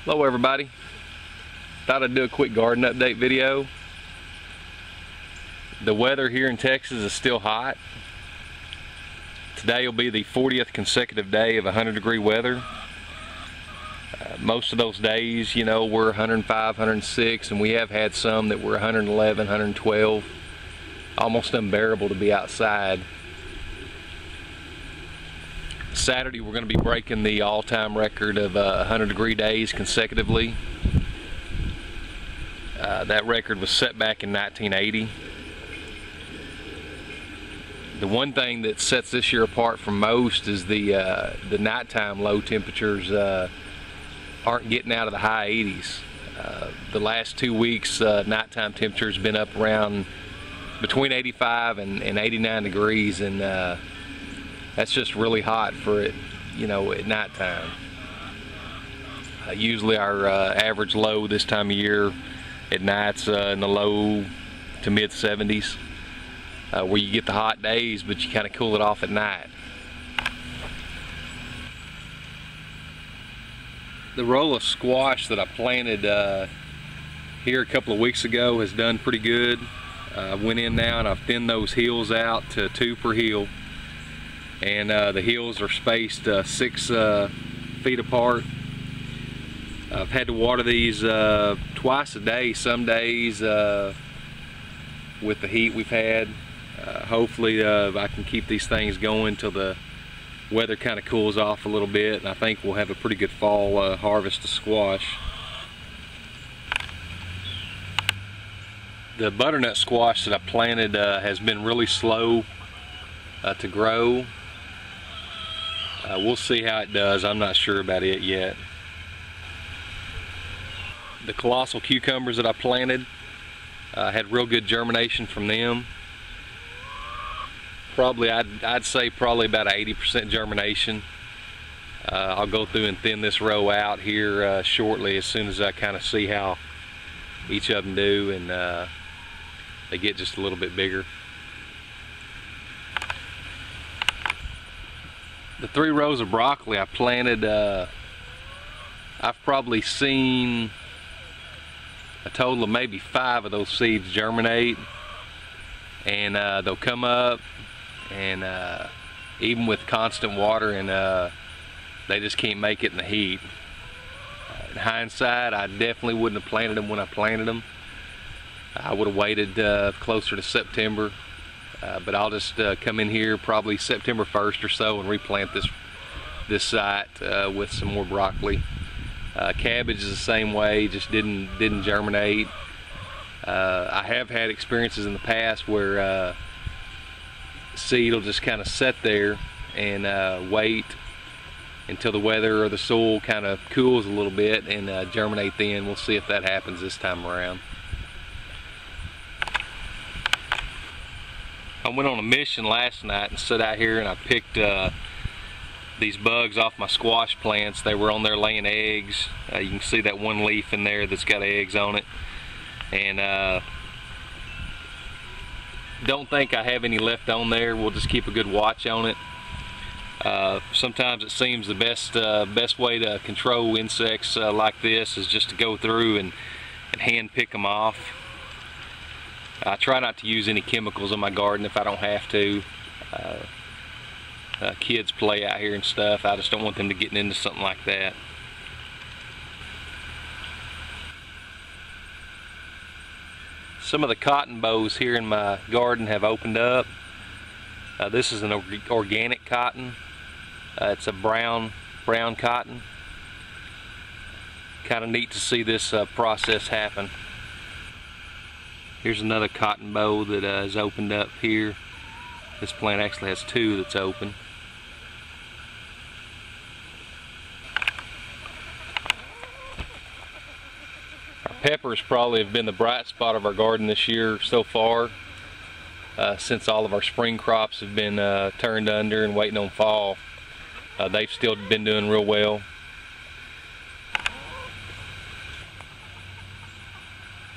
Hello everybody. Thought I'd do a quick garden update video. The weather here in Texas is still hot. Today will be the 40th consecutive day of 100-degree weather. Most of those days, you know, we're 105, 106, and we have had some that were 111, 112. Almost unbearable to be outside. Saturday we're going to be breaking the all-time record of 100-degree days consecutively. That record was set back in 1980. The one thing that sets this year apart from most is the nighttime low temperatures aren't getting out of the high 80s. The last 2 weeks, nighttime temperatures been up around between 85 and 89 degrees, and that's just really hot for it, you know, at nighttime. Usually our average low this time of year at night's in the low to mid 70s, where you get the hot days, but you kind of cool it off at night. The row of squash that I planted here a couple of weeks ago has done pretty good. I went in now and I've thinned those hills out to 2 per hill. And the hills are spaced 6 feet apart. I've had to water these twice a day some days with the heat we've had. Hopefully I can keep these things going till the weather kind of cools off a little bit, and I think we'll have a pretty good fall harvest of squash. The butternut squash that I planted has been really slow to grow. We'll see how it does. I'm not sure about it yet. The colossal cucumbers that I planted had real good germination from them. Probably, I'd say probably about 80% germination. I'll go through and thin this row out here shortly as soon as I kind of see how each of them do, and they get just a little bit bigger. The 3 rows of broccoli I planted, I've probably seen a total of maybe 5 of those seeds germinate, and they'll come up, and even with constant water, and they just can't make it in the heat. In hindsight, I definitely wouldn't have planted them when I planted them. I would have waited closer to September. But I'll just come in here probably September 1st or so and replant this site with some more broccoli. Cabbage is the same way, just didn't germinate. I have had experiences in the past where seed will just kind of sit there and wait until the weather or the soil kind of cools a little bit and germinate then. We'll see if that happens this time around. I went on a mission last night and sat out here and I picked these bugs off my squash plants. They were on there laying eggs. You can see that one leaf in there that's got eggs on it. And don't think I have any left on there. We'll just keep a good watch on it. Sometimes it seems the best way to control insects like this is just to go through and hand pick them off. I try not to use any chemicals in my garden if I don't have to. Kids play out here and stuff. I just don't want them to get into something like that. Some of the cotton bows here in my garden have opened up. This is an organic cotton. It's a brown cotton. Kind of neat to see this process happen. Here's another cotton bow that has opened up here. This plant actually has 2 that's open. Our peppers probably have been the bright spot of our garden this year so far, since all of our spring crops have been turned under and waiting on fall. They've still been doing real well.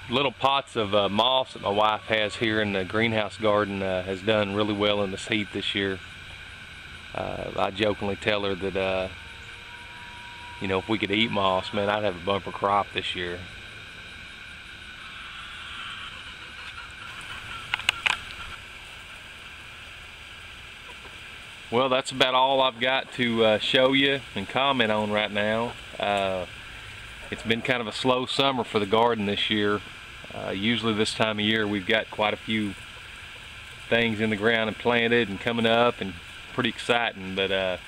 Little pots of moss that my wife has here in the greenhouse garden has done really well in this heat this year. I jokingly tell her that You know, if we could eat moss, man, I'd have a bumper crop this year. Well, that's about all I've got to show you and comment on right now. It's been kind of a slow summer for the garden this year. Usually this time of year we've got quite a few things in the ground and planted and coming up, and pretty exciting, but it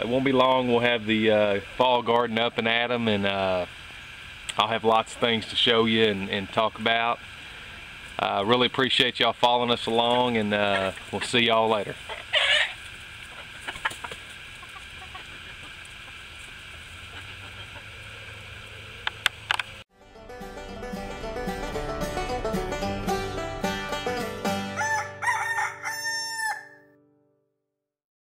won't be long. We'll have the fall garden up and at 'em, and I'll have lots of things to show you and talk about. Really appreciate y'all following us along, and we'll see y'all later.